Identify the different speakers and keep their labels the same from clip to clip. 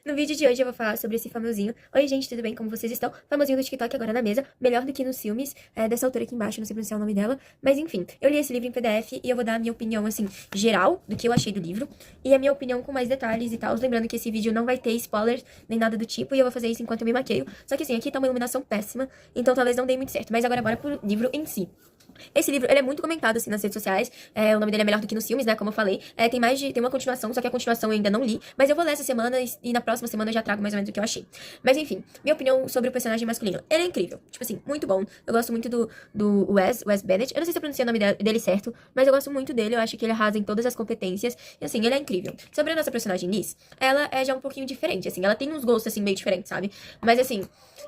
Speaker 1: No vídeo de hoje eu vou falar sobre esse famosinho. Oi, gente, tudo bem? Como vocês estão? Famosinho do TikTok agora na mesa. Melhor do que nos filmes. Dessa autora aqui embaixo, não sei pronunciar o nome dela. Mas enfim, eu li esse livro em PDF e eu vou dar a minha opinião, assim, geral do que eu achei do livro. E a minha opinião com mais detalhes e tal. Lembrando que esse vídeo não vai ter spoilers nem nada do tipo. E eu vou fazer isso enquanto eu me maqueio. Só que assim, aqui tá uma iluminação péssima. Então talvez não dê muito certo. Mas agora bora pro livro em si. Esse livro, ele é muito comentado, assim, nas redes sociais. O nome dele é melhor do que nos filmes, né? Como eu falei. Tem uma continuação, só que a continuação eu ainda não li. Mas eu vou ler essa semana e na próxima semana eu já trago mais ou menos o que eu achei. Mas enfim, minha opinião sobre o personagem masculino. Ele é incrível. Tipo assim, muito bom. Eu gosto muito do Wes Bennett. Eu não sei se eu pronunciei o nome dele certo, mas eu gosto muito dele. Eu acho que ele arrasa em todas as competências. E assim, ele é incrível. Sobre a nossa personagem Liz, ela é já um pouquinho diferente, assim. Ela tem uns gostos, assim, meio diferentes, sabe? Mas assim,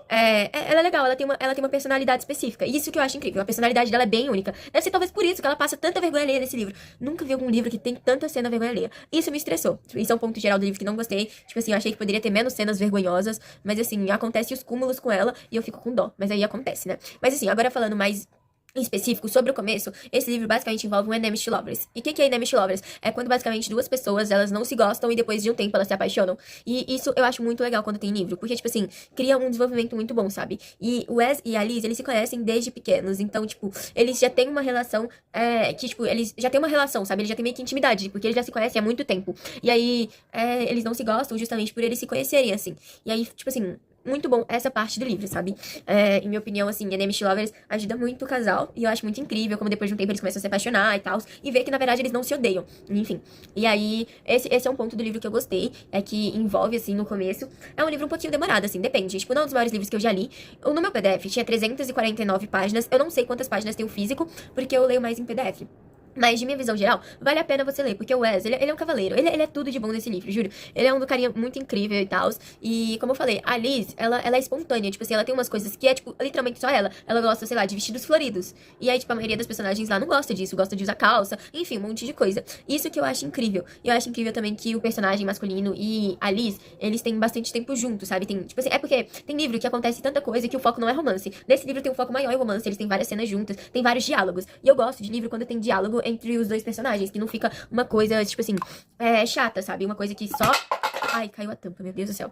Speaker 1: ela é legal. Ela tem uma personalidade específica. E isso que eu acho incrível. A personalidade dela é bem única. Deve ser talvez por isso que ela passa tanta vergonha alheia nesse livro. Nunca vi algum livro que tem tanta cena vergonha alheia. Isso me estressou. Isso é um ponto geral do livro que não gostei. Tipo assim, eu achei que poderia ter menos cenas vergonhosas. Mas assim, acontece os cúmulos com ela e eu fico com dó. Mas aí acontece, né? Mas assim, agora falando mais em específico, sobre o começo, esse livro basicamente envolve um enemies to lovers. E o que é enemies to lovers? É quando basicamente duas pessoas, elas não se gostam e depois de um tempo elas se apaixonam. E isso eu acho muito legal quando tem livro, porque, tipo assim, cria um desenvolvimento muito bom, sabe? E o Wes e a Liz, eles se conhecem desde pequenos, então, tipo, eles já têm uma relação, eles já têm uma relação, sabe? Eles já têm meio que intimidade, porque eles já se conhecem há muito tempo. E aí, eles não se gostam justamente por eles se conhecerem, assim. E aí, tipo assim, muito bom essa parte do livro, sabe? Em minha opinião, assim, Enemies to Lovers ajuda muito o casal. E eu acho muito incrível como depois de um tempo eles começam a se apaixonar e tal. E ver que, na verdade, eles não se odeiam. Enfim. E aí, esse é um ponto do livro que eu gostei. É que envolve, assim, no começo. É um livro um pouquinho demorado, assim, depende. Tipo, não é um dos maiores livros que eu já li. No meu PDF tinha 349 páginas. Eu não sei quantas páginas tem o físico, porque eu leio mais em PDF. Mas, de minha visão geral, vale a pena você ler, porque o Wes, ele é um cavaleiro. Ele é tudo de bom nesse livro, juro. Ele é um do carinha muito incrível e tal. E, como eu falei, a Liz, ela é espontânea. Tipo assim, ela tem umas coisas que é, tipo, literalmente só ela. Ela gosta, sei lá, de vestidos floridos. E aí, tipo, a maioria das personagens lá não gosta disso. Gosta de usar calça. Enfim, um monte de coisa. Isso que eu acho incrível. E eu acho incrível também que o personagem masculino e a Liz, eles têm bastante tempo juntos, sabe? Tem, tipo assim, é porque tem livro que acontece tanta coisa que o foco não é romance. Nesse livro tem um foco maior em romance. Eles têm várias cenas juntas. Tem vários diálogos. E eu gosto de livro quando tem diálogo entre os dois personagens, que não fica uma coisa, tipo assim, chata, sabe? Uma coisa que só... Ai, caiu a tampa, meu Deus do céu.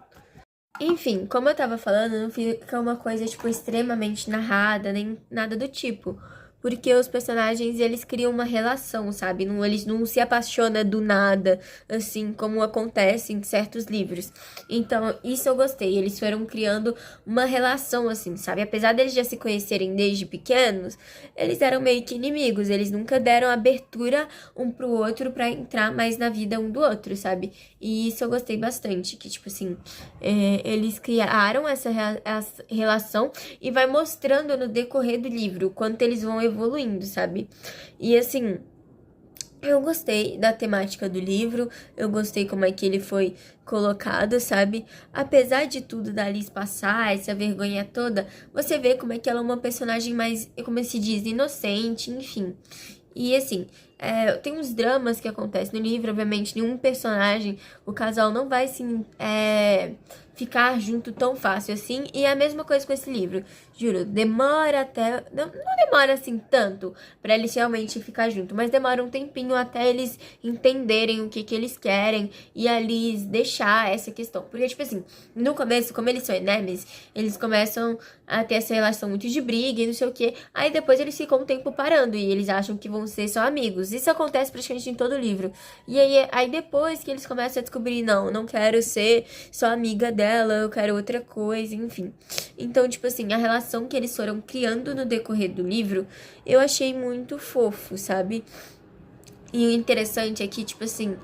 Speaker 1: Enfim, como eu tava falando, não fica uma coisa, tipo, extremamente narrada, nem nada do tipo. Porque os personagens, eles criam uma relação, sabe? Não, eles não se apaixonam do nada, assim, como acontece em certos livros. Então, isso eu gostei. Eles foram criando uma relação, assim, sabe? Apesar deles já se conhecerem desde pequenos, eles eram meio que inimigos. Eles nunca deram abertura um pro outro pra entrar mais na vida um do outro, sabe? E isso eu gostei bastante. Que, tipo assim, eles criaram essa relação e vai mostrando no decorrer do livro o quanto eles vão evoluindo, sabe? E assim, eu gostei da temática do livro, eu gostei como é que ele foi colocado, sabe? Apesar de tudo da Alice passar, essa vergonha toda, você vê como é que ela é uma personagem mais, como se diz, inocente, enfim. E assim, tem uns dramas que acontecem no livro, obviamente, nenhum personagem, o casal não vai se ficar junto tão fácil assim. E é a mesma coisa com esse livro, juro, demora até, não demora assim tanto pra eles realmente ficar junto, mas demora um tempinho até eles entenderem o que eles querem e ali deixar essa questão. Porque, tipo assim, no começo, como eles são enemies, eles começam a ter essa relação muito de briga e não sei o que. Aí depois eles ficam um tempo parando e eles acham que vão ser só amigos. Isso acontece praticamente em todo o livro. E aí depois que eles começam a descobrir, não quero ser só amiga dela, eu quero outra coisa, enfim. Então, tipo assim, a relação que eles foram criando no decorrer do livro, eu achei muito fofo, sabe? E o interessante é que, tipo assim,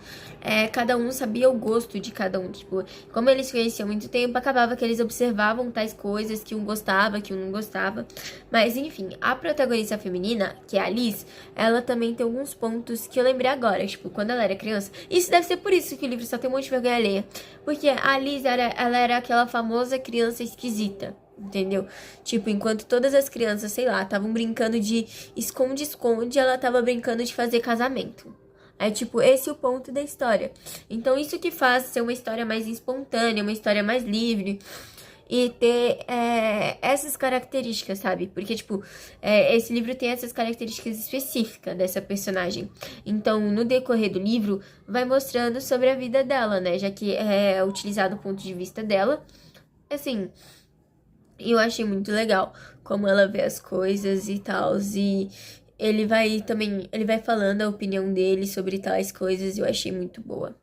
Speaker 1: cada um sabia o gosto de cada um. Tipo, como eles se conheciam há muito tempo, acabava que eles observavam tais coisas que um gostava, que um não gostava. Mas, enfim, a protagonista feminina, que é a Alice, ela também tem alguns pontos que eu lembrei agora. Tipo, quando ela era criança. Isso deve ser por isso que o livro só tem um monte de vergonha alheia. Porque a Alice, ela era aquela famosa criança esquisita. Entendeu? Tipo, enquanto todas as crianças, sei lá, estavam brincando de esconde-esconde, ela tava brincando de fazer casamento. É tipo, esse é o ponto da história. Então, isso que faz ser uma história mais espontânea, uma história mais livre. e ter essas características, sabe? Porque, tipo, esse livro tem essas características específicas dessa personagem. Então, no decorrer do livro, vai mostrando sobre a vida dela, né? Já que é utilizado o ponto de vista dela. Assim, eu achei muito legal como ela vê as coisas e tal. E ele vai falando a opinião dele sobre tais coisas e eu achei muito boa.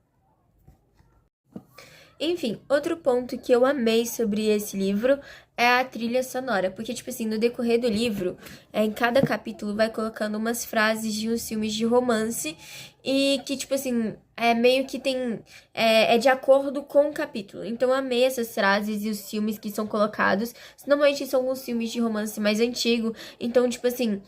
Speaker 1: Enfim, outro ponto que eu amei sobre esse livro é a trilha sonora, porque, tipo assim, no decorrer do livro, em cada capítulo vai colocando umas frases de uns filmes de romance e que, tipo assim, meio que tem, é de acordo com o capítulo. Então, eu amei essas frases e os filmes que são colocados. Normalmente são alguns filmes de romance mais antigo, então, tipo assim,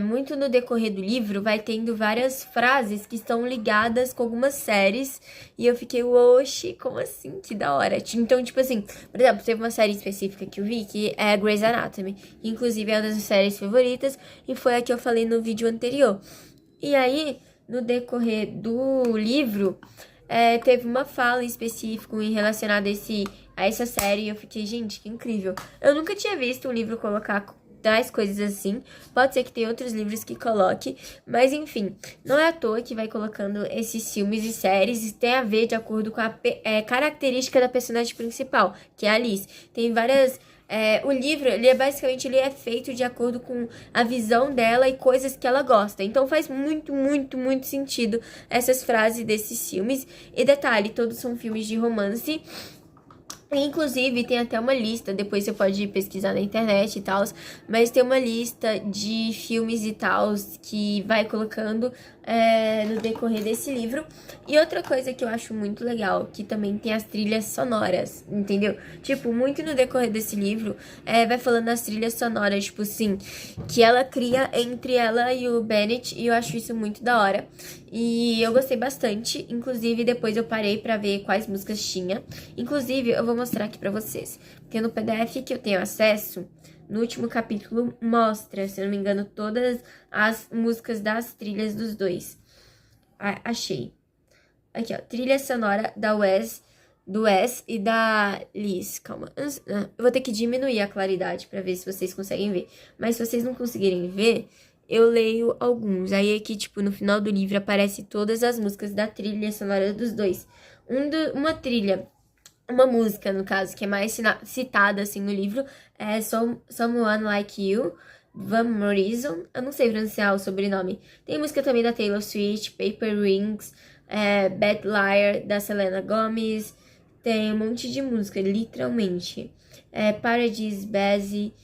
Speaker 1: muito no decorrer do livro vai tendo várias frases que estão ligadas com algumas séries e eu fiquei, oxe, como assim? Que da hora. Então, tipo assim, por exemplo, teve uma série específica que eu vi que é Grey's Anatomy, que inclusive é uma das minhas séries favoritas e foi a que eu falei no vídeo anterior. E aí, no decorrer do livro, teve uma fala em específico em relacionada a essa série e eu fiquei, gente, que incrível. Eu nunca tinha visto um livro colocar tais coisas assim. Pode ser que tenha outros livros que coloque, mas enfim, não é à toa que vai colocando esses filmes e séries e tem a ver de acordo com a característica da personagem principal, que é a Alice. Tem várias. O livro, ele é feito de acordo com a visão dela e coisas que ela gosta. Então faz muito, muito, muito sentido essas frases desses filmes. E detalhe, todos são filmes de romance. Inclusive, tem até uma lista, depois você pode pesquisar na internet e tal, mas tem uma lista de filmes e tal que vai colocando no decorrer desse livro. E outra coisa que eu acho muito legal, que também tem as trilhas sonoras, entendeu? Tipo, muito no decorrer desse livro, vai falando as trilhas sonoras, tipo assim, que ela cria entre ela e o Bennett, e eu acho isso muito da hora. E eu gostei bastante, inclusive depois eu parei pra ver quais músicas tinha. Inclusive, eu vou mostrar aqui pra vocês, porque no PDF que eu tenho acesso, no último capítulo mostra, se eu não me engano, todas as músicas das trilhas dos dois. Achei. Aqui, ó, trilha sonora do Wes e da Liz. Calma. Eu vou ter que diminuir a claridade pra ver se vocês conseguem ver. Mas se vocês não conseguirem ver, eu leio alguns. Aí aqui, tipo, no final do livro aparece todas as músicas da trilha sonora dos dois. Uma música, no caso, que é mais citada, assim, no livro, é Someone Like You, Van Morrison. Eu não sei pronunciar o sobrenome. Tem música também da Taylor Swift, Paper Rings, Bad Liar, da Selena Gomez. Tem um monte de música, literalmente. Paradise Bezzy,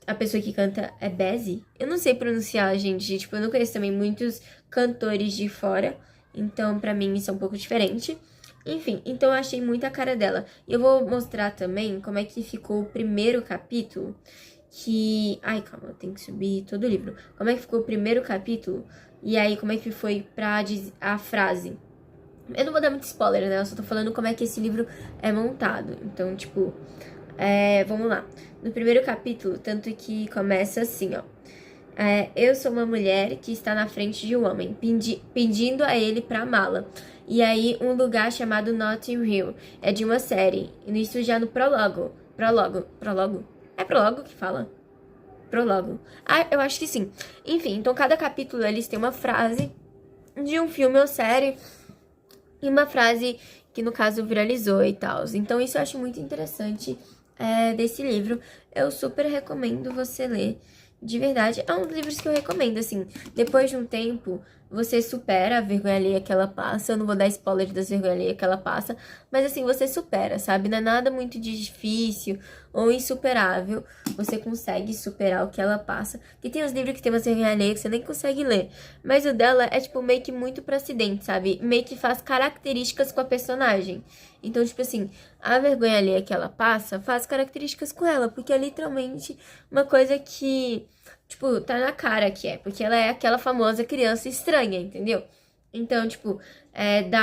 Speaker 1: a pessoa que canta é Bezzy? Eu não sei pronunciar, gente. Tipo, eu não conheço também muitos cantores de fora. Então, pra mim, isso é um pouco diferente. Enfim, então eu achei muito a cara dela. E eu vou mostrar também como é que ficou o primeiro capítulo. Ai, calma, eu tenho que subir todo o livro. Como é que ficou o primeiro capítulo? E aí, como é que foi a frase? Eu não vou dar muito spoiler, né? Eu só tô falando como é que esse livro é montado. Então, tipo, vamos lá. No primeiro capítulo, tanto que começa assim, ó. Eu sou uma mulher que está na frente de um homem, pedindo a ele pra amá-la. E aí, um lugar chamado Notting Hill. É de uma série. Isso já no prólogo. Prólogo? É prólogo que fala? Prólogo. Eu acho que sim. Enfim, então cada capítulo eles têm uma frase de um filme ou série. E uma frase que, no caso, viralizou e tal. Então, isso eu acho muito interessante desse livro. Eu super recomendo você ler. De verdade, é um dos livros que eu recomendo, assim. Depois de um tempo, você supera a vergonha alheia que ela passa. Eu não vou dar spoiler das vergonhas alheias que ela passa. Mas, assim, você supera, sabe? Não é nada muito difícil ou insuperável. Você consegue superar o que ela passa. Porque tem uns livros que tem uma vergonha alheia que você nem consegue ler. Mas o dela é, tipo, meio que muito pra acidente, sabe? Meio que faz características com a personagem. Então, tipo assim, a vergonha alheia que ela passa faz características com ela. Porque é literalmente uma coisa que... Tipo, tá na cara que é, porque ela é aquela famosa criança estranha, entendeu? Então, tipo,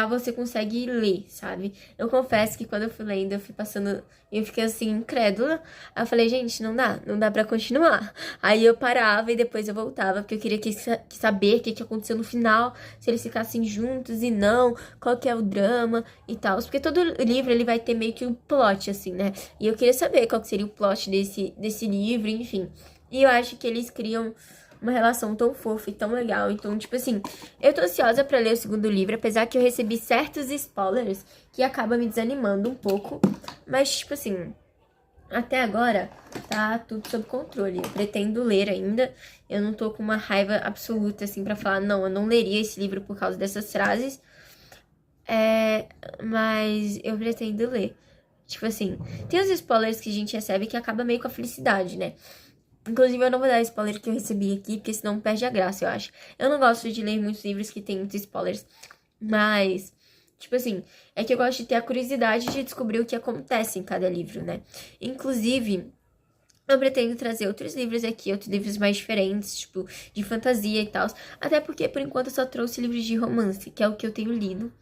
Speaker 1: você consegue ler, sabe? Eu confesso que quando eu fui lendo, eu fui passando, eu fiquei assim, incrédula. Aí eu falei, gente, não dá pra continuar. Aí eu parava e depois eu voltava, porque eu queria saber o que aconteceu no final, se eles ficassem juntos e não, qual que é o drama e tal. Porque todo livro, ele vai ter meio que um plot, assim, né? E eu queria saber qual que seria o plot desse livro, enfim. E eu acho que eles criam uma relação tão fofa e tão legal. Então, tipo assim, eu tô ansiosa pra ler o segundo livro, apesar que eu recebi certos spoilers que acaba me desanimando um pouco. Mas, tipo assim, até agora tá tudo sob controle. Eu pretendo ler ainda. Eu não tô com uma raiva absoluta, assim, pra falar, não, eu não leria esse livro por causa dessas frases. Mas eu pretendo ler. Tipo assim, tem os spoilers que a gente recebe que acaba meio com a felicidade, né? Inclusive, eu não vou dar spoiler que eu recebi aqui, porque senão perde a graça, eu acho. Eu não gosto de ler muitos livros que tem muitos spoilers, mas, tipo assim, é que eu gosto de ter a curiosidade de descobrir o que acontece em cada livro, né? Inclusive, eu pretendo trazer outros livros aqui, outros livros mais diferentes, tipo, de fantasia e tal. Até porque, por enquanto, eu só trouxe livros de romance, que é o que eu tenho lido.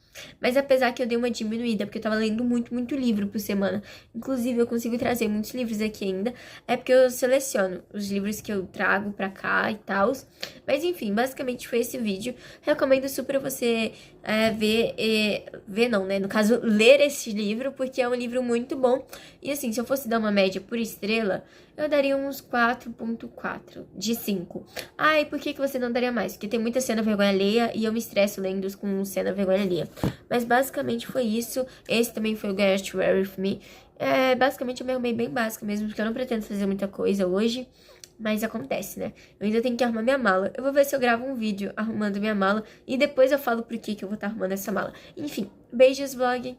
Speaker 1: Mas apesar que eu dei uma diminuída, porque eu tava lendo muito, muito livro por semana. Inclusive, eu consigo trazer muitos livros aqui ainda. É porque eu seleciono os livros que eu trago pra cá e tal. Mas enfim, basicamente foi esse vídeo. Recomendo super você ver não, né? No caso, ler esse livro, porque é um livro muito bom. E assim, se eu fosse dar uma média por estrela, eu daria uns 4,4 de 5. Ai, por que você não daria mais? Porque tem muita cena vergonha alheia e eu me estresso lendo com cena vergonha alheia. Mas basicamente foi isso. Esse também foi o Get Ready With Me. Basicamente eu me arrumei bem básica mesmo, porque eu não pretendo fazer muita coisa hoje. Mas acontece, né? Eu ainda tenho que arrumar minha mala. Eu vou ver se eu gravo um vídeo arrumando minha mala. E depois eu falo por que eu vou estar arrumando essa mala. Enfim, beijos, vlog!